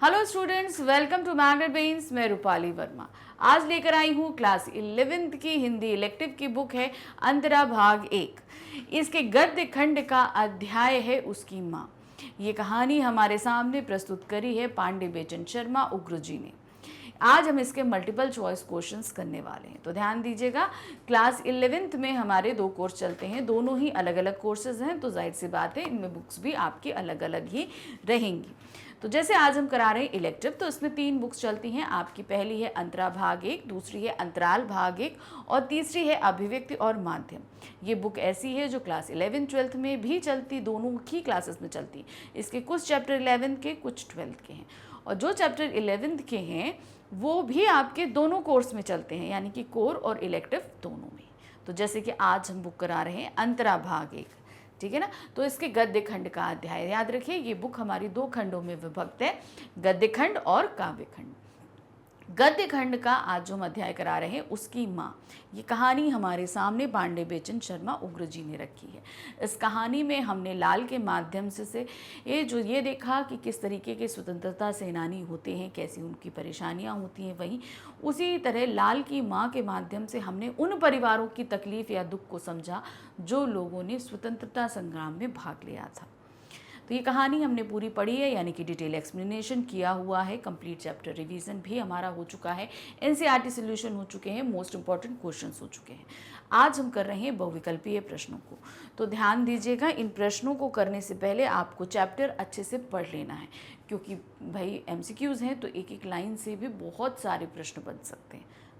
Hello students, welcome to Magnet Brains. मैं रूपाली वर्मा आज लेकर आई हूँ क्लास 11th की हिंदी इलेक्टिव की बुक है अंतरा भाग 1। इसके गद्य खंड का अध्याय है उसकी माँ। ये कहानी हमारे सामने प्रस्तुत करी है पांडे बेचन शर्मा उग्र जी ने। आज हम इसके मल्टीपल चॉइस क्वेश्चंस करने वाले हैं, तो ध्यान दीजिएगा। क्लास 11th में हमारे 2 कोर्स चलते हैं, दोनों ही अलग अलग कोर्सेज हैं, तो जाहिर सी बात है इनमें बुक्स भी आपकी अलग अलग ही रहेंगी। तो जैसे आज हम करा रहे हैं इलेक्टिव, तो इसमें 3 बुक्स चलती हैं आपकी। पहली है अंतरा भाग 1, दूसरी है अंतराल भाग 1 और तीसरी है अभिव्यक्ति और माध्यम। ये बुक ऐसी है जो क्लास 11 12th में भी चलती, दोनों ही क्लासेस में चलती। इसके कुछ चैप्टर 11 के, कुछ 12th के हैं, और जो चैप्टर 11th के हैं वो भी आपके दोनों कोर्स में चलते हैं, यानी कि कोर और इलेक्टिव दोनों में। तो जैसे कि आज हम बुक करा रहे हैं अंतरा भाग 1, ठीक है ना। तो इसके गद्य खंड का अध्याय याद रखिए। ये बुक हमारी 2 खंडों में विभक्त है, गद्य खंड और काव्य खंड। गद्य खंड का आज जो हम अध्याय करा रहे हैं उसकी माँ, ये कहानी हमारे सामने पांडे बेचन शर्मा उग्र जी ने रखी है। इस कहानी में हमने लाल के माध्यम से ये देखा कि किस तरीके के स्वतंत्रता सेनानी होते हैं, कैसी उनकी परेशानियां होती हैं। वहीं उसी तरह लाल की माँ के माध्यम से हमने उन परिवारों की तकलीफ या दुख को समझा जो लोगों ने स्वतंत्रता संग्राम में भाग लिया था। तो ये कहानी हमने पूरी पढ़ी है, यानी कि डिटेल एक्सप्लेनेशन किया हुआ है, कंप्लीट चैप्टर रिवीजन भी हमारा हो चुका है, एनसीईआरटी सॉल्यूशन हो चुके हैं, मोस्ट इंपॉर्टेंट क्वेश्चंस हो चुके हैं। आज हम कर रहे हैं बहुविकल्पीय प्रश्नों को। तो ध्यान दीजिएगा, इन प्रश्नों को करने से पहले आपको चैप्टर अच्छे से पढ़ लेना है, क्योंकि भाई एमसीक्यूज़ हैं तो एक एक लाइन से भी बहुत सारे प्रश्न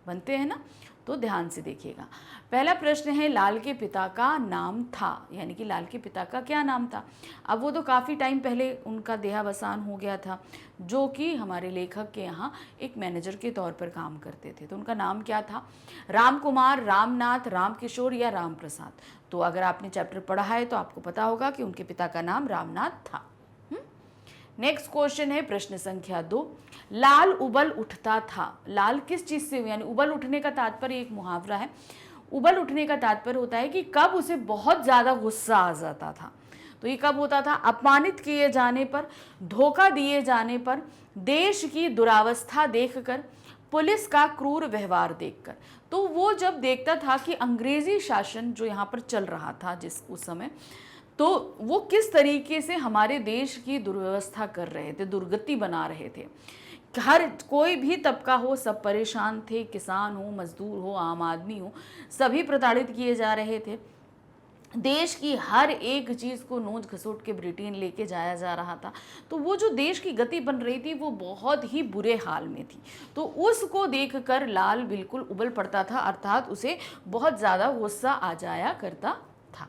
बनते हैं ना। तो ध्यान से देखिएगा। पहला प्रश्न है, लाल के पिता का नाम था, यानी कि लाल के पिता का क्या नाम था। अब वो तो काफ़ी टाइम पहले उनका देहावसान हो गया था, जो कि हमारे लेखक के यहाँ एक मैनेजर के तौर पर काम करते थे। तो उनका नाम क्या था? राम कुमार, रामनाथ, राम किशोर या राम प्रसाद। तो अगर आपने चैप्टर पढ़ा है तो आपको पता होगा कि उनके पिता का नाम रामनाथ था। नेक्स्ट क्वेश्चन है प्रश्न संख्या 2, लाल उबल उठता था। लाल किस चीज से, यानी उबल उठने का तात्पर्य एक मुहावरा है। उबल उठने का तात्पर्य होता है कि कब उसे बहुत ज्यादा गुस्सा आ जाता था। तो ये कब होता था? अपमानित किए जाने पर, धोखा दिए जाने पर, देश की दुरावस्था देखकर, पुलिस का क्रूर व्यवहार देखकर। तो वो जब देखता था कि अंग्रेजी शासन जो यहाँ पर चल रहा था उस समय, तो वो किस तरीके से हमारे देश की दुर्व्यवस्था कर रहे थे, दुर्गति बना रहे थे। हर कोई भी तबका हो, सब परेशान थे, किसान हो, मजदूर हो, आम आदमी हो, सभी प्रताड़ित किए जा रहे थे। देश की हर एक चीज़ को नोच घसोट के ब्रिटेन लेके जाया जा रहा था। तो वो जो देश की गति बन रही थी वो बहुत ही बुरे हाल में थी। तो उसको देखकर लाल बिल्कुल उबल पड़ता था, अर्थात उसे बहुत ज़्यादा गुस्सा आ जाया करता था।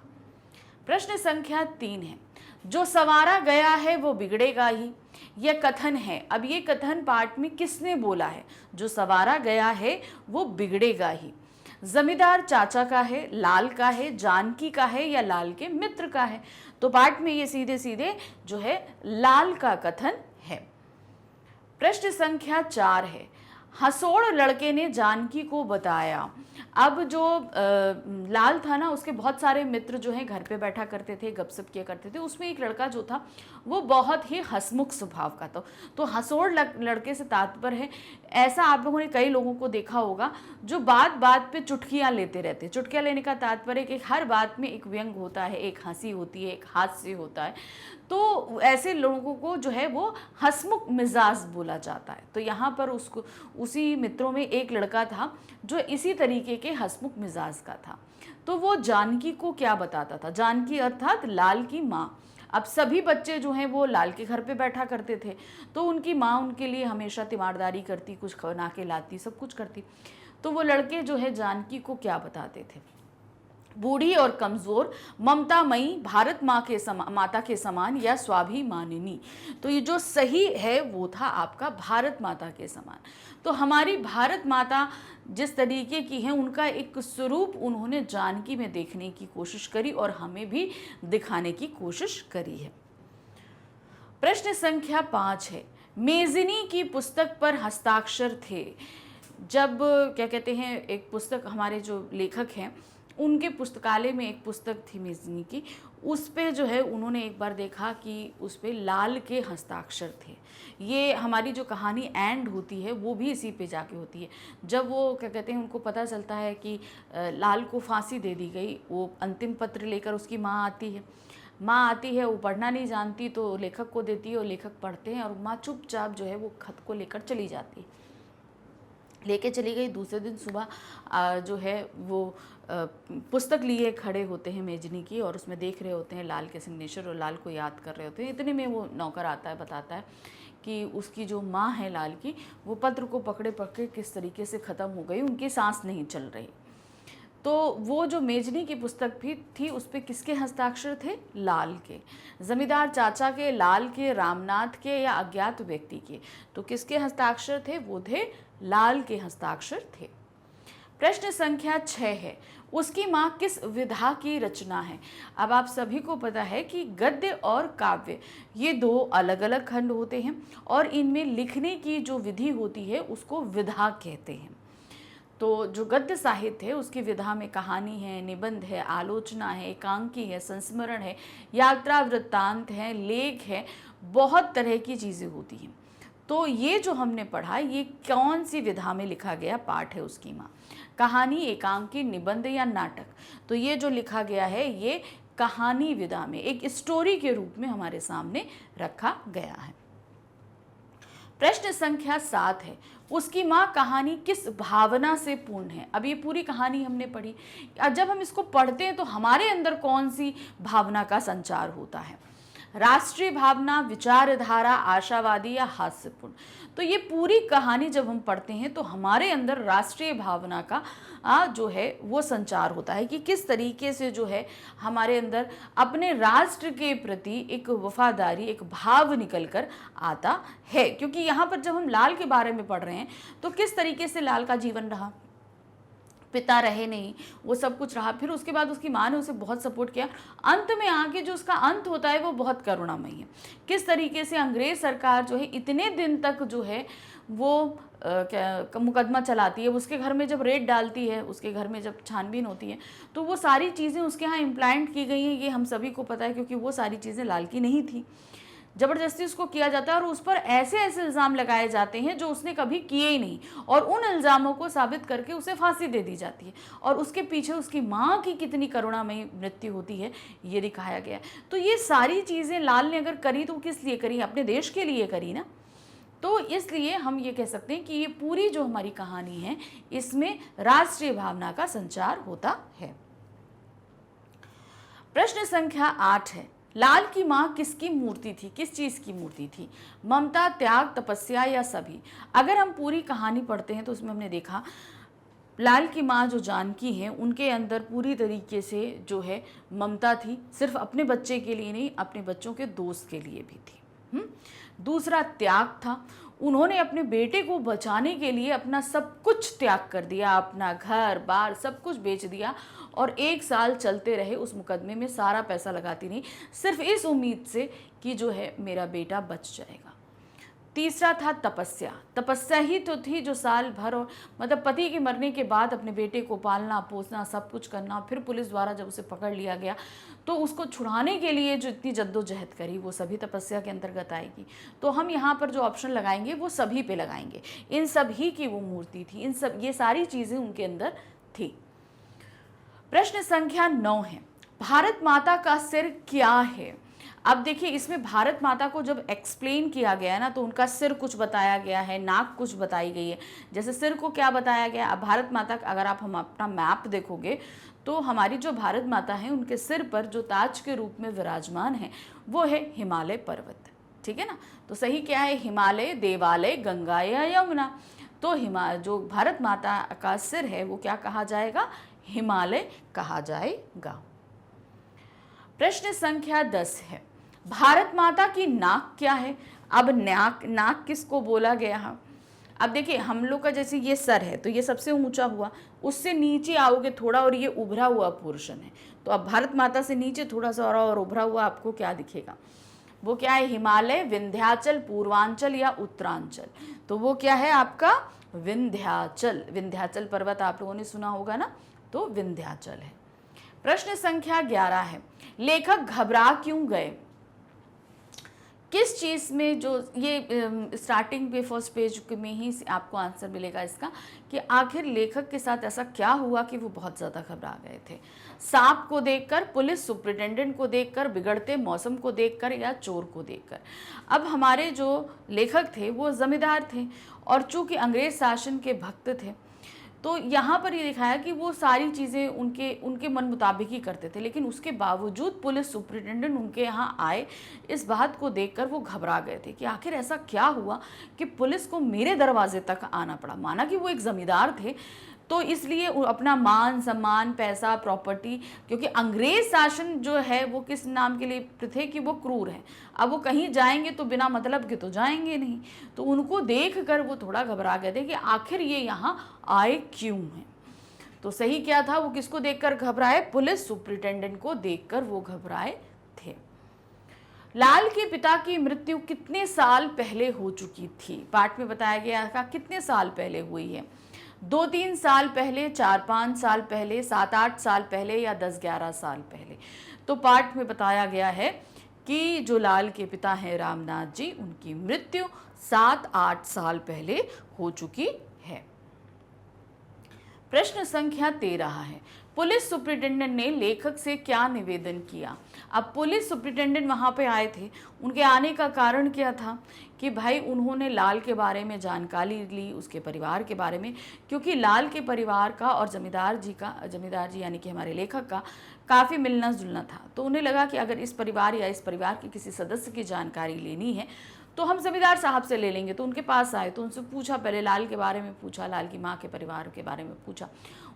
प्रश्न संख्या 3 है, जो सवारा गया है वो बिगड़ेगा ही। यह कथन है। अब ये कथन पाठ में किसने बोला है? जो सवारा गया है वो बिगड़ेगा ही। जमींदार चाचा का है, लाल का है, जानकी का है या लाल के मित्र का है? तो पाठ में ये सीधे सीधे जो है लाल का कथन है। प्रश्न संख्या 4 है, हसोड़ लड़के ने जानकी को बताया। अब जो लाल था ना, उसके बहुत सारे मित्र जो हैं घर पे बैठा करते थे, गपशप किया करते थे। उसमें एक लड़का जो था वो बहुत ही हंसमुख स्वभाव का था। तो हसोड़ लड़के से तात्पर्य है, ऐसा आप लोगों ने कई लोगों को देखा होगा जो बात बात पे चुटकियाँ लेते रहते हैं। चुटकियाँ लेने का तात्पर्य कि हर बात में एक व्यंग होता है, एक हंसी होती है, एक हास्य होता है। तो ऐसे लोगों को जो है वो हंसमुख मिजाज बोला जाता है। तो यहाँ पर उसको उसी मित्रों में एक लड़का था जो इसी तरीके के हंसमुख मिजाज का था। तो वो जानकी को क्या बताता था? जानकी अर्थात लाल की माँ। अब सभी बच्चे जो हैं वो लाल के घर पे बैठा करते थे, तो उनकी माँ उनके लिए हमेशा तीमारदारी करती, कुछ बना के लाती, सब कुछ करती। तो वो लड़के जो है जानकी को क्या बताते थे? बूढ़ी और कमज़ोर, ममतामयी, भारत माता के समान या स्वाभिमानिनी। तो ये जो सही है वो था आपका भारत माता के समान। तो हमारी भारत माता जिस तरीके की है, उनका एक स्वरूप उन्होंने जानकी में देखने की कोशिश करी और हमें भी दिखाने की कोशिश करी है। प्रश्न संख्या 5 है, मेजिनी की पुस्तक पर हस्ताक्षर थे। जब क्या कहते हैं, एक पुस्तक, हमारे जो लेखक हैं उनके पुस्तकालय में एक पुस्तक थी मेजिनी की, उस पे जो है उन्होंने एक बार देखा कि उस पे लाल के हस्ताक्षर थे। ये हमारी जो कहानी एंड होती है वो भी इसी पे जाके होती है। जब वो क्या कहते हैं, उनको पता चलता है कि लाल को फांसी दे दी गई, वो अंतिम पत्र लेकर उसकी माँ आती है। माँ आती है, वो पढ़ना नहीं जानती तो लेखक को देती है और लेखक पढ़ते हैं और माँ चुपचाप जो है वो खत को लेकर चली जाती है। लेके चली गई। दूसरे दिन सुबह जो है वो पुस्तक लिए खड़े होते हैं मेजनी की और उसमें देख रहे होते हैं लाल के सिग्नेचर और लाल को याद कर रहे होते हैं। इतने में वो नौकर आता है, बताता है कि उसकी जो माँ है लाल की, वो पत्र को पकड़े पकड़े किस तरीके से ख़त्म हो गई, उनकी सांस नहीं चल रही। तो वो जो मेजनी की पुस्तक भी थी उस पर किसके हस्ताक्षर थे? लाल के, जमींदार चाचा के, लाल के, रामनाथ के या अज्ञात व्यक्ति के। तो किसके हस्ताक्षर थे? वो थे लाल के हस्ताक्षर थे। प्रश्न संख्या 6 है, उसकी माँ किस विधा की रचना है? अब आप सभी को पता है कि गद्य और काव्य ये दो अलग अलग खंड होते हैं और इनमें लिखने की जो विधि होती है उसको विधा कहते हैं। तो जो गद्य साहित्य है उसकी विधा में कहानी है, निबंध है, आलोचना है, एकांकी है, संस्मरण है, यात्रा वृत्तांत है, लेख है, बहुत तरह की चीज़ें होती हैं। तो ये जो हमने पढ़ा ये कौन सी विधा में लिखा गया पाठ है उसकी माँ? कहानी, एकांकी, निबंध या नाटक? तो ये जो लिखा गया है ये कहानी विधा में एक स्टोरी के रूप में हमारे सामने रखा गया है। प्रश्न संख्या 7 है, उसकी माँ कहानी किस भावना से पूर्ण है? अब ये पूरी कहानी हमने पढ़ी, जब हम इसको पढ़ते हैं तो हमारे अंदर कौन सी भावना का संचार होता है? राष्ट्रीय भावना, विचारधारा, आशावादी या हास्यपूर्ण? तो ये पूरी कहानी जब हम पढ़ते हैं तो हमारे अंदर राष्ट्रीय भावना का जो है वो संचार होता है कि किस तरीके से जो है हमारे अंदर अपने राष्ट्र के प्रति एक वफादारी, एक भाव निकल कर आता है। क्योंकि यहाँ पर जब हम लाल के बारे में पढ़ रहे हैं तो किस तरीके से लाल का जीवन रहा, पिता रहे नहीं, वो सब कुछ रहा, फिर उसके बाद उसकी माँ ने उसे बहुत सपोर्ट किया, अंत में आके जो उसका अंत होता है वो बहुत करुणामयी है। किस तरीके से अंग्रेज सरकार जो है इतने दिन तक जो है वो मुकदमा चलाती है, उसके घर में जब रेड डालती है, उसके घर में जब छानबीन होती है तो वो सारी चीज़ें उसके यहाँ इम्प्लांट की गई हैं, ये हम सभी को पता है क्योंकि वो सारी चीज़ें लाल की नहीं थी। ज़बरदस्ती उसको किया जाता है और उस पर ऐसे ऐसे इल्ज़ाम लगाए जाते हैं जो उसने कभी किए ही नहीं और उन इल्ज़ामों को साबित करके उसे फांसी दे दी जाती है और उसके पीछे उसकी माँ की कितनी करुणामयी मृत्यु होती है ये दिखाया गया है। तो ये सारी चीज़ें लाल ने अगर करी तो किस लिए करी? अपने देश के लिए करी ना। तो इसलिए हम ये कह सकते हैं कि ये पूरी जो हमारी कहानी है इसमें राष्ट्रीय भावना का संचार होता है। प्रश्न संख्या 8 है, लाल की माँ किसकी मूर्ति थी? किस चीज़ की मूर्ति थी? ममता, त्याग, तपस्या या सभी? अगर हम पूरी कहानी पढ़ते हैं तो उसमें हमने देखा लाल की माँ जो जानकी हैं उनके अंदर पूरी तरीके से जो है ममता थी, सिर्फ अपने बच्चे के लिए नहीं, अपने बच्चों के दोस्त के लिए भी थी। दूसरा त्याग था, उन्होंने अपने बेटे को बचाने के लिए अपना सब कुछ त्याग कर दिया, अपना घर बार सब कुछ बेच दिया और 1 साल चलते रहे उस मुकदमे में, सारा पैसा लगाती नहीं, सिर्फ इस उम्मीद से कि जो है मेरा बेटा बच जाएगा। तीसरा था तपस्या, तपस्या ही तो थी जो साल भर और मतलब पति के मरने के बाद अपने बेटे को पालना पोसना सब कुछ करना, फिर पुलिस द्वारा जब उसे पकड़ लिया गया तो उसको छुड़ाने के लिए जो इतनी जद्दोजहद करी वो सभी तपस्या के अंतर्गत आएगी। तो हम यहाँ पर जो ऑप्शन लगाएंगे वो सभी पे लगाएंगे, इन सभी की वो मूर्ति थी, इन सब ये सारी चीज़ें उनके अंदर थी। प्रश्न संख्या 9 है, भारत माता का सिर क्या है? अब देखिए इसमें भारत माता को जब एक्सप्लेन किया गया ना तो उनका सिर कुछ बताया गया है, नाक कुछ बताई गई है। जैसे सिर को क्या बताया गया, अब भारत माता अगर आप हम अपना मैप देखोगे तो हमारी जो भारत माता है उनके सिर पर जो ताज के रूप में विराजमान है वो है हिमालय पर्वत, ठीक है ना। तो सही क्या है? हिमालय, देवालय, गंगा या यमुना। तो जो भारत माता का सिर है वो क्या कहा जाएगा? हिमालय कहा जाएगा। प्रश्न संख्या 10 है, भारत माता की नाक क्या है? अब नाक किसको बोला गया है? अब देखिए हम लोग का जैसे ये सर है तो ये सबसे ऊंचा हुआ, उससे नीचे आओगे थोड़ा और ये उभरा हुआ पोर्शन है। तो अब भारत माता से नीचे थोड़ा सा और उभरा हुआ आपको क्या दिखेगा? वो क्या है? हिमालय, विंध्याचल, पूर्वांचल या उत्तरांचल? तो वो क्या है आपका? विंध्याचल। विंध्याचल पर्वत आप लोगों ने सुना होगा ना, तो विंध्याचल है। प्रश्न संख्या 11 है, लेखक घबरा क्यों गए? किस चीज़ में, जो ये स्टार्टिंग पे फर्स्ट पेज में ही आपको आंसर मिलेगा इसका, कि आखिर लेखक के साथ ऐसा क्या हुआ कि वो बहुत ज़्यादा घबरा गए थे। सांप को देखकर, पुलिस सुपरिटेंडेंट को देखकर, बिगड़ते मौसम को देखकर, या चोर को देखकर? अब हमारे जो लेखक थे वो जमींदार थे और चूंकि अंग्रेज शासन के भक्त थे, तो यहाँ पर ये दिखाया कि वो सारी चीज़ें उनके मन मुताबिक ही करते थे, लेकिन उसके बावजूद पुलिस सुपरिटेंडेंट उनके यहाँ आए। इस बात को देखकर वो घबरा गए थे कि आखिर ऐसा क्या हुआ कि पुलिस को मेरे दरवाजे तक आना पड़ा। माना कि वो एक ज़मींदार थे, तो इसलिए अपना मान सम्मान, पैसा, प्रॉपर्टी, क्योंकि अंग्रेज शासन जो है वो किस नाम के लिए थे कि वो क्रूर हैं। अब वो कहीं जाएंगे तो बिना मतलब के तो जाएंगे नहीं, तो उनको देखकर वो थोड़ा घबरा गए थे कि आखिर ये यहाँ आए क्यों हैं। तो सही क्या था, वो किसको देखकर घबराए? पुलिस सुपरिटेंडेंट को देखकर वो घबराए थे। लाल के पिता की मृत्यु कितने साल पहले हो चुकी थी? पाठ में बताया गया था कितने साल पहले हुई है। 2-3 साल पहले, 4-5 साल पहले, 7-8 साल पहले, या 10-11 साल पहले? तो पाठ में बताया गया है कि जो लाल के पिता हैं रामनाथ जी, उनकी मृत्यु 7-8 साल पहले हो चुकी है। प्रश्न संख्या 13 है, पुलिस सुपरिटेंडेंट ने लेखक से क्या निवेदन किया? अब पुलिस सुपरिटेंडेंट वहाँ पे आए थे, उनके आने का कारण क्या था कि भाई उन्होंने लाल के बारे में जानकारी ली, उसके परिवार के बारे में, क्योंकि लाल के परिवार का और जमींदार जी यानी कि हमारे लेखक का काफ़ी मिलना जुलना था। तो उन्हें लगा कि अगर इस परिवार या इस परिवार के किसी सदस्य की जानकारी लेनी है तो हम जमींदार साहब से ले लेंगे। तो उनके पास आए, तो उनसे पूछा, पहले लाल के बारे में पूछा, लाल की माँ के परिवार के बारे में पूछा,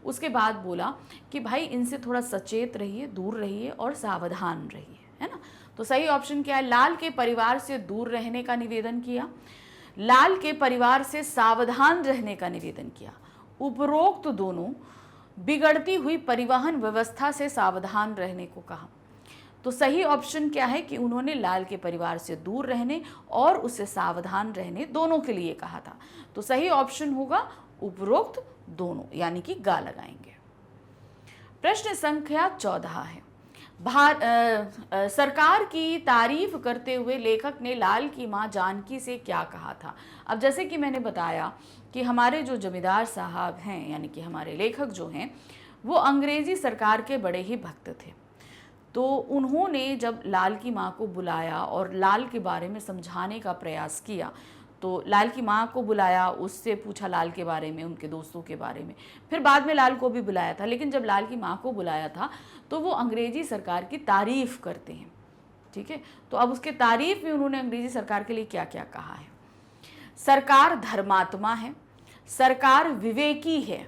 उसके बाद बोला कि भाई इनसे थोड़ा सचेत रहिए, दूर रहिए और सावधान रहिए, है ना। तो सही ऑप्शन क्या है? लाल के परिवार से दूर रहने का निवेदन किया, लाल के परिवार से सावधान रहने का निवेदन किया। उपरोक्त दोनों बिगड़ती हुई परिवहन व्यवस्था से सावधान रहने को कहा। तो सही ऑप्शन क्या है कि उन्होंने लाल के परिवार से दूर रहने और उससे सावधान रहने दोनों के लिए कहा था। तो सही ऑप्शन होगा उपरोक्त दोनों, यानी कि गा लगाएंगे। प्रश्न संख्या 14 है, सरकार की तारीफ करते हुए लेखक ने लाल की मां जानकी से क्या कहा था? अब जैसे कि मैंने बताया कि हमारे जो जमींदार साहब हैं, यानी कि हमारे लेखक जो हैं, वो अंग्रेजी सरकार के बड़े ही भक्त थे। तो उन्होंने जब लाल की माँ को बुलाया और लाल के बारे में समझाने का प्रयास किया, तो लाल की माँ को बुलाया, उससे पूछा लाल के बारे में, उनके दोस्तों के बारे में, फिर बाद में लाल को भी बुलाया था। लेकिन जब लाल की माँ को बुलाया था तो वो अंग्रेजी सरकार की तारीफ़ करते हैं, ठीक है। तो अब उसके तारीफ़ में उन्होंने अंग्रेजी सरकार के लिए क्या क्या कहा है? सरकार धर्मात्मा है, सरकार विवेकी है,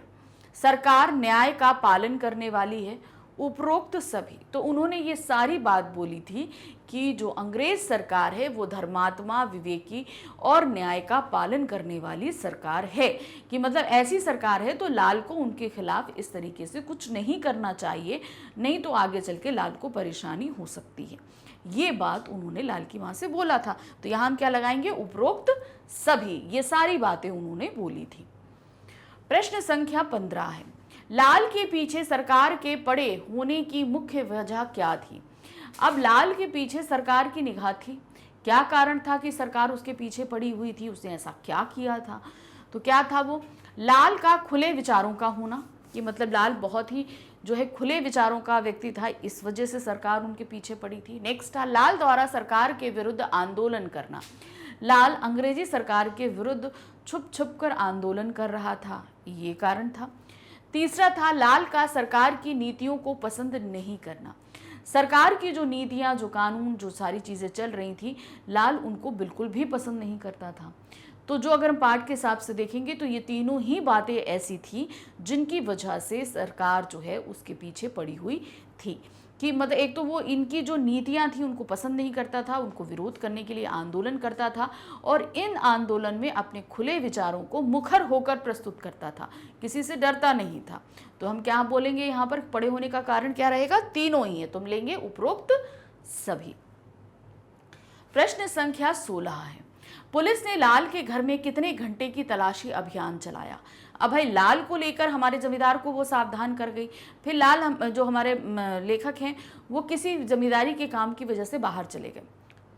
सरकार न्याय का पालन करने वाली है, उपरोक्त सभी। तो उन्होंने ये सारी बात बोली थी कि जो अंग्रेज सरकार है वो धर्मात्मा, विवेकी और न्याय का पालन करने वाली सरकार है, कि मतलब ऐसी सरकार है तो लाल को उनके खिलाफ इस तरीके से कुछ नहीं करना चाहिए, नहीं तो आगे चल के लाल को परेशानी हो सकती है। ये बात उन्होंने लाल की माँ से बोला था। तो यहाँ हम क्या लगाएंगे? उपरोक्त सभी, ये सारी बातें उन्होंने बोली थी। प्रश्न संख्या 15 है, लाल के पीछे सरकार के पड़े होने की मुख्य वजह क्या थी? अब लाल के पीछे सरकार की निगाह थी, क्या कारण था कि सरकार उसके पीछे पड़ी हुई थी, उसने ऐसा क्या किया था? तो क्या था वो? लाल का खुले विचारों का होना, कि मतलब लाल बहुत ही जो है खुले विचारों का व्यक्ति था, इस वजह से सरकार उनके पीछे पड़ी थी। नेक्स्ट था लाल द्वारा सरकार के विरुद्ध आंदोलन करना, लाल अंग्रेजी सरकार के विरुद्ध छुप छुप कर आंदोलन कर रहा था, ये कारण था। तीसरा था लाल का सरकार की नीतियों को पसंद नहीं करना, सरकार की जो नीतियां, जो कानून, जो सारी चीज़ें चल रही थी, लाल उनको बिल्कुल भी पसंद नहीं करता था। तो जो अगर हम पाठ के हिसाब से देखेंगे तो ये तीनों ही बातें ऐसी थी जिनकी वजह से सरकार जो है उसके पीछे पड़ी हुई थी, कि मतलब एक तो वो इनकी जो नीतियां थी उनको पसंद नहीं करता था, उनको विरोध करने के लिए आंदोलन करता था, और इन आंदोलन में अपने खुले विचारों को मुखर होकर प्रस्तुत करता था, किसी से डरता नहीं था। तो हम क्या बोलेंगे यहाँ पर? पड़े होने का कारण क्या रहेगा? तीनों ही है, तुम लेंगे उपरोक्त सभी। प्रश्न संख्या 16 है, पुलिस ने लाल के घर में कितने घंटे की तलाशी अभियान चलाया? अब भाई लाल को लेकर हमारे जमींदार को वो सावधान कर गई, फिर लाल जो हमारे लेखक हैं वो किसी जमींदारी के काम की वजह से बाहर चले गए।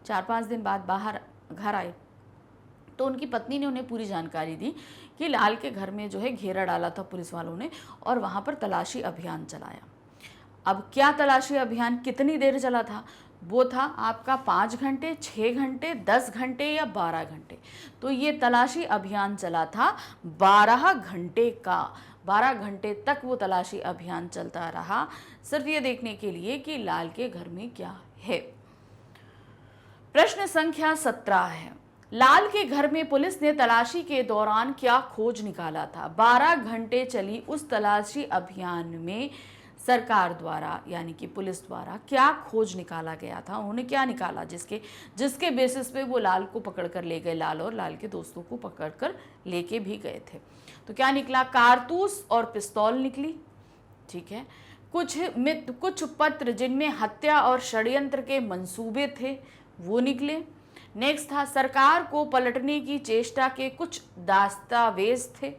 4-5 दिन बाद बाहर घर आए तो उनकी पत्नी ने उन्हें पूरी जानकारी दी कि लाल के घर में जो है घेरा डाला था पुलिस वालों ने और वहाँ पर तलाशी अभियान चलाया। अब क्या तलाशी अभियान कितनी देर चला था? वो था आपका 5 घंटे, 6 घंटे, 10 घंटे या 12 घंटे। तो ये तलाशी अभियान चला था 12 घंटे का। 12 घंटे तक वो तलाशी अभियान चलता रहा, सिर्फ ये देखने के लिए कि लाल के घर में क्या है। प्रश्न संख्या 17 है, लाल के घर में पुलिस ने तलाशी के दौरान क्या खोज निकाला था? 12 घंटे चली उस तलाशी अभियान में सरकार द्वारा यानी कि पुलिस द्वारा क्या खोज निकाला गया था? उन्होंने क्या निकाला जिसके बेसिस पे वो लाल को पकड़ कर ले गए, लाल और लाल के दोस्तों को पकड़ कर लेके भी गए थे। तो क्या निकला? कारतूस और पिस्तौल निकली, ठीक है। कुछ पत्र जिनमें हत्या और षड्यंत्र के मंसूबे थे वो निकले। नेक्स्ट था सरकार को पलटने की चेष्टा के कुछ दस्तावेज थे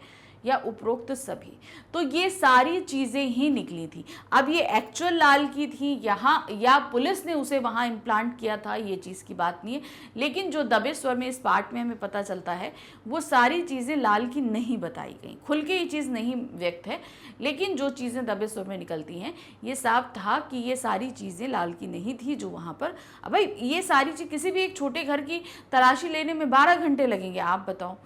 या उपरोक्त सभी। तो ये सारी चीज़ें ही निकली थी। अब ये एक्चुअल लाल की थी यहाँ या पुलिस ने उसे वहाँ इम्प्लांट किया था, ये चीज़ की बात नहीं है। लेकिन जो दबे स्वर में इस पार्ट में हमें पता चलता है वो सारी चीज़ें लाल की नहीं बताई गई, खुल के ये चीज़ नहीं व्यक्त है। लेकिन जो चीज़ें दबे स्वर में निकलती हैं ये साफ था कि ये सारी चीज़ें लाल की नहीं थी जो वहाँ पर। अब भाई ये सारी चीज़ किसी भी एक छोटे घर की तलाशी लेने में 12 घंटे लगेंगे, आप बताओ।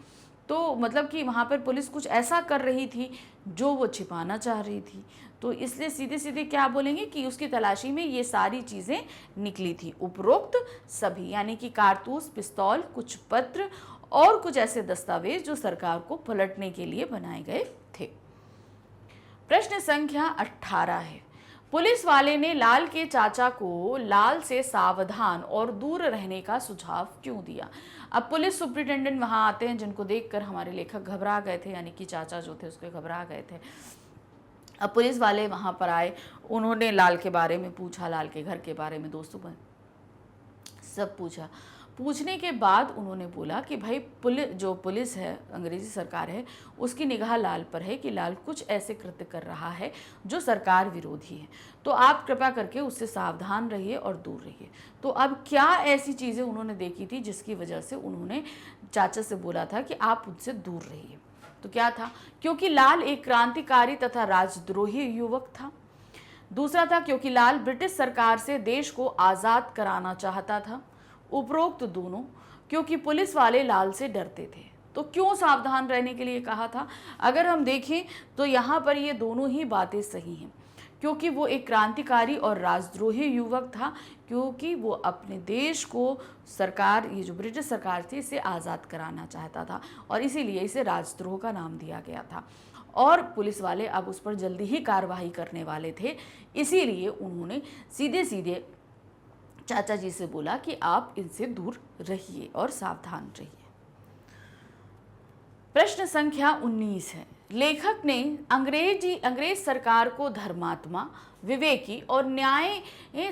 तो मतलब कि वहाँ पर पुलिस कुछ ऐसा कर रही थी जो वो छिपाना चाह रही थी। तो इसलिए सीधे सीधे क्या बोलेंगे कि उसकी तलाशी में ये सारी चीज़ें निकली थी, उपरोक्त सभी, यानी कि कारतूस, पिस्तौल, कुछ पत्र और कुछ ऐसे दस्तावेज जो सरकार को पलटने के लिए बनाए गए थे। प्रश्न संख्या 18 है, पुलिस वाले ने लाल के चाचा को लाल से सावधान और दूर रहने का सुझाव क्यों दिया? अब पुलिस सुप्रिंटेंडेंट वहां आते हैं जिनको देखकर हमारे लेखक घबरा गए थे, यानी कि चाचा जो थे उसके घबरा गए थे। अब पुलिस वाले वहां पर आए, उन्होंने लाल के बारे में पूछा, लाल के घर के बारे में, दोस्तों पर सब पूछा। पूछने के बाद उन्होंने बोला कि भाई पुलिस है, अंग्रेजी सरकार है, उसकी निगाह लाल पर है कि लाल कुछ ऐसे कृत्य कर रहा है जो सरकार विरोधी है, तो आप कृपया करके उससे सावधान रहिए और दूर रहिए। तो अब क्या ऐसी चीज़ें उन्होंने देखी थी जिसकी वजह से उन्होंने चाचा से बोला था कि आप उनसे दूर रहिए? तो क्या था? क्योंकि लाल एक क्रांतिकारी तथा राजद्रोही युवक था। दूसरा था क्योंकि लाल ब्रिटिश सरकार से देश को आज़ाद कराना चाहता था। उपरोक्त दोनों क्योंकि पुलिस वाले लाल से डरते थे। तो क्यों सावधान रहने के लिए कहा था? अगर हम देखें तो यहाँ पर ये दोनों ही बातें सही हैं, क्योंकि वो एक क्रांतिकारी और राजद्रोही युवक था, क्योंकि वो अपने देश को सरकार, ये जो ब्रिटिश सरकार थी, इसे आज़ाद कराना चाहता था और इसीलिए इसे राजद्रोह का नाम दिया गया था। और पुलिस वाले अब उस पर जल्दी ही कार्रवाई करने वाले थे, इसीलिए उन्होंने सीधे सीधे चाचा जी से बोला कि आप इनसे दूर रहिए और सावधान रहिए। प्रश्न संख्या 19 है, लेखक ने अंग्रेज सरकार को धर्मात्मा, विवेकी और न्याय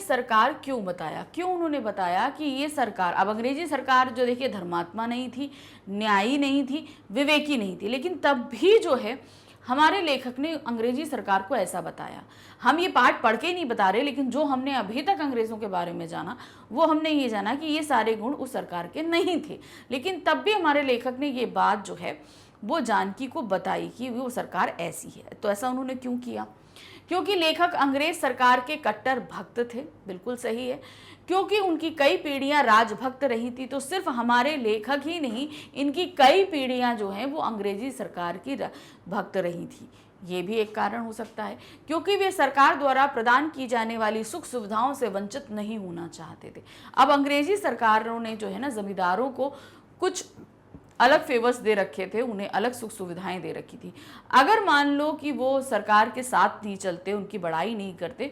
सरकार क्यों बताया? क्यों उन्होंने बताया कि ये सरकार, अब अंग्रेजी सरकार जो देखिए धर्मात्मा नहीं थी, न्यायी नहीं थी, विवेकी नहीं थी, लेकिन तब भी जो है हमारे लेखक ने अंग्रेजी सरकार को ऐसा बताया। हम ये पाठ पढ़ के नहीं बता रहे, लेकिन जो हमने अभी तक अंग्रेज़ों के बारे में जाना वो हमने ये जाना कि ये सारे गुण उस सरकार के नहीं थे, लेकिन तब भी हमारे लेखक ने ये बात जो है वो जानकी को बताई कि वो सरकार ऐसी है। तो ऐसा उन्होंने क्यों किया? क्योंकि लेखक अंग्रेज सरकार के कट्टर भक्त थे, बिल्कुल सही है। क्योंकि उनकी कई पीढ़ियां राजभक्त रही थी, तो सिर्फ हमारे लेखक ही नहीं, इनकी कई पीढ़ियां जो हैं वो अंग्रेजी सरकार की भक्त रही थी, ये भी एक कारण हो सकता है। क्योंकि वे सरकार द्वारा प्रदान की जाने वाली सुख सुविधाओं से वंचित नहीं होना चाहते थे। अब अंग्रेजी सरकारों ने जो है ना जमींदारों को कुछ अलग फेवर्स दे रखे थे, उन्हें अलग सुख सुविधाएं दे रखी थी। अगर मान लो कि वो सरकार के साथ नहीं चलते, उनकी बड़ाई नहीं करते,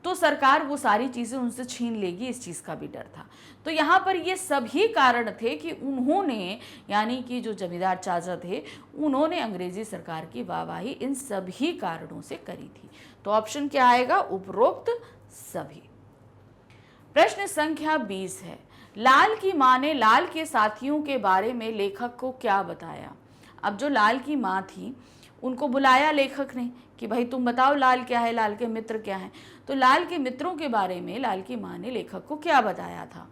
तो सरकार वो सारी चीज़ें उनसे छीन लेगी, इस चीज़ का भी डर था। तो यहाँ पर ये सभी कारण थे कि उन्होंने, यानी कि जो जमींदार चाचा थे, उन्होंने अंग्रेजी सरकार की वाहवाही इन सभी कारणों से करी थी। तो ऑप्शन क्या आएगा? उपरोक्त सभी। प्रश्न संख्या 20 है, लाल की माँ ने लाल के साथियों के बारे में लेखक को क्या बताया। अब जो लाल की माँ थी उनको बुलाया लेखक ने कि भाई तुम बताओ लाल क्या है, लाल के मित्र क्या हैं। तो लाल के मित्रों के बारे में लाल की माँ ने लेखक को क्या बताया था।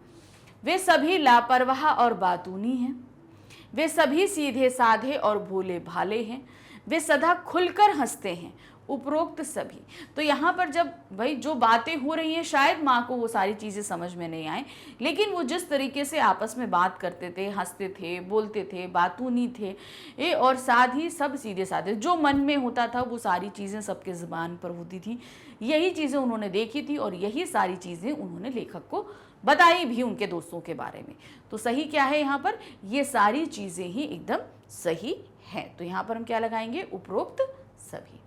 वे सभी लापरवाह और बातूनी हैं, वे सभी सीधे साधे और भोले भाले हैं, वे सदा खुलकर हंसते हैं, उपरोक्त सभी। तो यहाँ पर जब भाई जो बातें हो रही हैं शायद माँ को वो सारी चीज़ें समझ में नहीं आए, लेकिन वो जिस तरीके से आपस में बात करते थे, हंसते थे, बोलते थे, बातूनी थे और साथ ही सब सीधे साधे, जो मन में होता था वो सारी चीज़ें सबके ज़ुबान पर होती थी। यही चीज़ें उन्होंने देखी थी और यही सारी चीज़ें उन्होंने लेखक को बताई भी उनके दोस्तों के बारे में। तो सही क्या है यहाँ पर, ये सारी चीज़ें ही एकदम सही हैं। तो यहाँ पर हम क्या लगाएंगे, उपरोक्त सभी।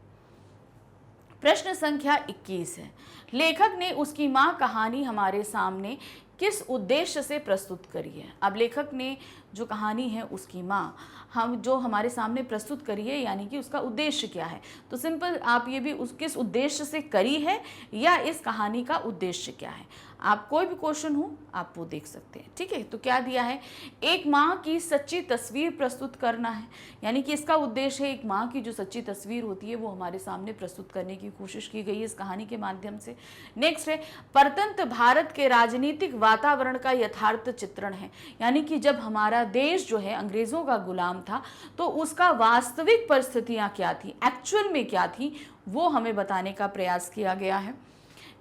प्रश्न संख्या 21 है, लेखक ने उसकी माँ कहानी हमारे सामने किस उद्देश्य से प्रस्तुत करी है। अब लेखक ने जो कहानी है उसकी माँ हम जो हमारे सामने प्रस्तुत करी है, यानी कि उसका उद्देश्य क्या है। तो सिंपल आप ये भी उस किस उद्देश्य से करी है या इस कहानी का उद्देश्य क्या है, आप कोई भी क्वेश्चन हो आप वो देख सकते हैं। ठीक है, तो क्या दिया है, एक माँ की सच्ची तस्वीर प्रस्तुत करना है, यानी कि इसका उद्देश्य है एक माँ की जो सच्ची तस्वीर होती है वो हमारे सामने प्रस्तुत करने की कोशिश की गई है इस कहानी के माध्यम से। नेक्स्ट है, परतंत्र भारत के राजनीतिक वातावरण का यथार्थ चित्रण है, यानी कि जब हमारा देश जो है अंग्रेजों का गुलाम था तो उसका वास्तविक परिस्थितियां क्या थी, एक्चुअल में क्या थी, वो हमें बताने का प्रयास किया गया है।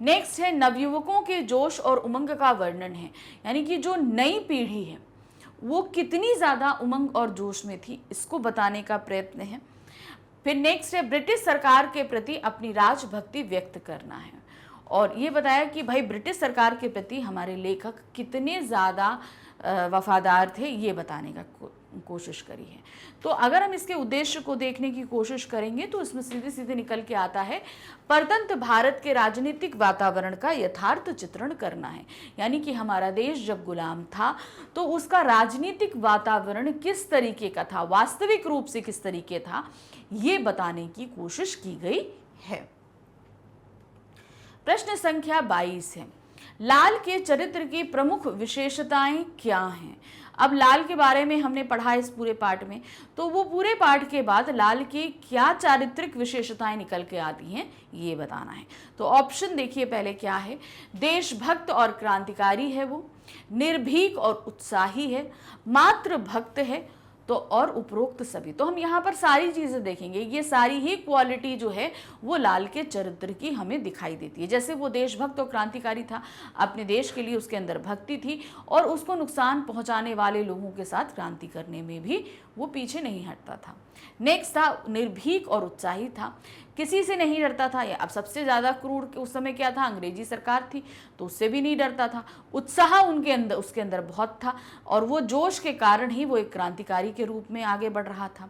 नेक्स्ट है, नवयुवकों के जोश और उमंग का वर्णन है, यानी कि जो नई पीढ़ी है वो कितनी ज़्यादा उमंग और जोश में थी, इसको बताने का प्रयत्न है। फिर नेक्स्ट है, ब्रिटिश सरकार के प्रति अपनी राजभक्ति व्यक्त करना है, और ये बताया कि भाई ब्रिटिश सरकार के प्रति हमारे लेखक कितने ज़्यादा वफादार थे, ये बताने का कोशिश करी है। तो अगर हम इसके उद्देश्य को देखने की कोशिश करेंगे तो इसमें सीधे सीधे निकल के आता है, परतंत्र भारत के राजनीतिक वातावरण का यथार्थ चित्रण करना है, यानी कि हमारा देश जब गुलाम था तो उसका राजनीतिक वातावरण किस तरीके का था, वास्तविक रूप से किस तरीके था, ये बताने की कोशिश की गई है। प्रश्न संख्या 22 है, लाल के चरित्र की प्रमुख विशेषताएं क्या हैं। अब लाल के बारे में हमने पढ़ा इस पूरे पाठ में, तो वो पूरे पाठ के बाद लाल की क्या चारित्रिक विशेषताएं निकल के आती हैं ये बताना है। तो ऑप्शन देखिए पहले क्या है, देशभक्त और क्रांतिकारी है वो, निर्भीक और उत्साही है, मातृ भक्त है, तो और उपरोक्त सभी। तो हम यहाँ पर सारी चीज़ें देखेंगे, ये सारी ही क्वालिटी जो है वो लाल के चरित्र की हमें दिखाई देती है। जैसे वो देशभक्त और क्रांतिकारी था, अपने देश के लिए उसके अंदर भक्ति थी और उसको नुकसान पहुँचाने वाले लोगों के साथ क्रांति करने में भी वो पीछे नहीं हटता था। नेक्स्ट था, निर्भीक और उत्साही था, किसी से नहीं डरता था। अब सबसे ज़्यादा क्रूर उस समय क्या था, अंग्रेजी सरकार थी, तो उससे भी नहीं डरता था। उत्साह उसके अंदर बहुत था और वो जोश के कारण ही वो एक क्रांतिकारी के रूप में आगे बढ़ रहा था।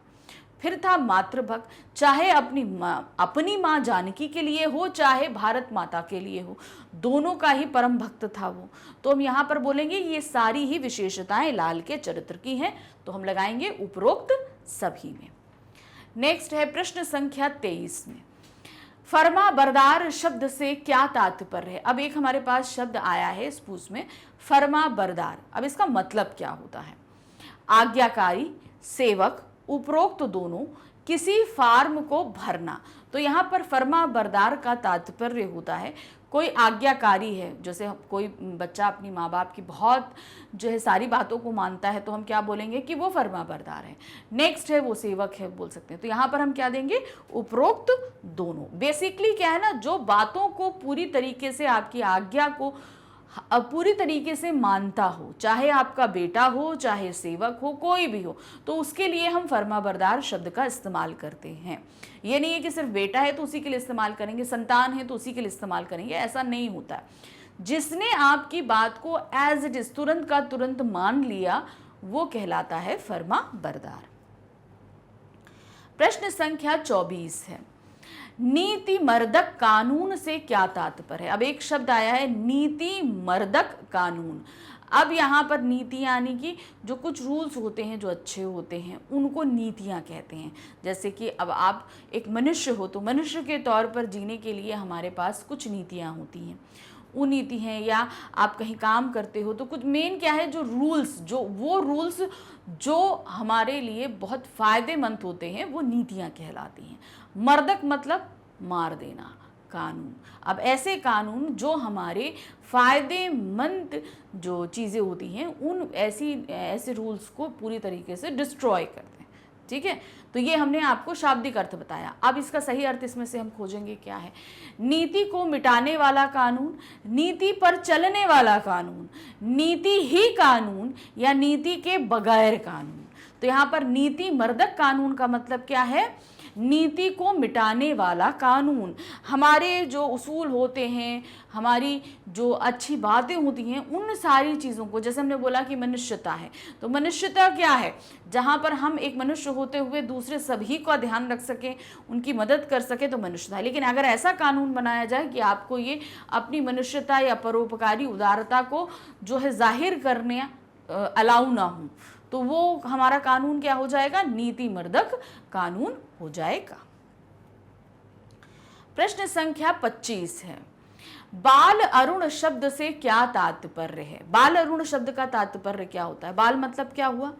फिर था मातृभक्त, चाहे अपनी माँ जानकी के लिए हो चाहे भारत माता के लिए हो, दोनों का ही परम भक्त था वो। तो हम यहाँ पर बोलेंगे ये सारी ही विशेषताएं लाल के चरित्र की हैं, तो हम लगाएंगे उपरोक्त सभी में। नेक्स्ट है प्रश्न संख्या 23 में, फर्मा बरदार शब्द से क्या तात्पर्य है। अब एक हमारे पास शब्द आया है इस पूछ में, फर्मा बरदार। अब इसका मतलब क्या होता है, आज्ञाकारी, सेवक, उपरोक्त दोनों, किसी फार्म को भरना। तो यहाँ पर फर्मा बरदार का तात्पर्य होता है कोई आज्ञाकारी है, जैसे कोई बच्चा अपनी माँ बाप की बहुत जो है सारी बातों को मानता है तो हम क्या बोलेंगे कि वो फर्मा बरदार है। नेक्स्ट है वो सेवक है बोल सकते हैं। तो यहाँ पर हम क्या देंगे, उपरोक्त दोनों। बेसिकली क्या है ना, जो बातों को पूरी तरीके से आपकी आज्ञा को पूरी तरीके से मानता हो, चाहे आपका बेटा हो चाहे सेवक हो कोई भी हो, तो उसके लिए हम फर्माबरदार शब्द का इस्तेमाल करते हैं। ये नहीं है कि सिर्फ बेटा है तो उसी के लिए इस्तेमाल करेंगे, संतान है तो उसी के लिए इस्तेमाल करेंगे, ऐसा नहीं होता। जिसने आपकी बात को एज इट इज तुरंत का तुरंत मान लिया वो कहलाता है फर्माबरदार। प्रश्न संख्या 24 है, नीति मर्दक कानून से क्या तात्पर्य है। अब एक शब्द आया है नीति मर्दक कानून। अब यहाँ पर नीति यानी कि जो कुछ रूल्स होते हैं जो अच्छे होते हैं उनको नीतियाँ कहते हैं। जैसे कि अब आप एक मनुष्य हो तो मनुष्य के तौर पर जीने के लिए हमारे पास कुछ नीतियाँ होती हैं, नीति हैं, या आप कहीं काम करते हो तो कुछ मेन क्या है, जो रूल्स, रूल्स जो हमारे लिए बहुत फ़ायदेमंद होते हैं वो नीतियाँ कहलाती हैं। मर्दक मतलब मार देना, कानून। अब ऐसे कानून जो हमारे फ़ायदेमंद जो चीज़ें होती हैं उन ऐसे रूल्स को पूरी तरीके से डिस्ट्रॉय करते हैं। ठीक है, तो ये हमने आपको शाब्दिक अर्थ बताया। अब इसका सही अर्थ इसमें से हम खोजेंगे क्या है। नीति को मिटाने वाला कानून, नीति पर चलने वाला कानून, नीति ही कानून, या नीति के बगैर कानून। तो यहाँ पर नीति मर्दक कानून का मतलब क्या है, नीति को मिटाने वाला कानून। हमारे जो उसूल होते हैं, हमारी जो अच्छी बातें होती हैं, उन सारी चीज़ों को, जैसे हमने बोला कि मनुष्यता है, तो मनुष्यता क्या है, जहाँ पर हम एक मनुष्य होते हुए दूसरे सभी का ध्यान रख सकें, उनकी मदद कर सकें, तो मनुष्यता है। लेकिन अगर ऐसा कानून बनाया जाए कि आपको ये अपनी मनुष्यता या परोपकारी उदारता को जो है जाहिर करने अलाउ ना हो, तो वो हमारा कानून क्या हो जाएगा, नीति मर्दक कानून हो जाएगा। प्रश्न संख्या 25 है, बाल अरुण शब्द से क्या तात्पर्य है। बाल अरुण शब्द का तात्पर्य क्या होता है। बाल मतलब क्या हुआ,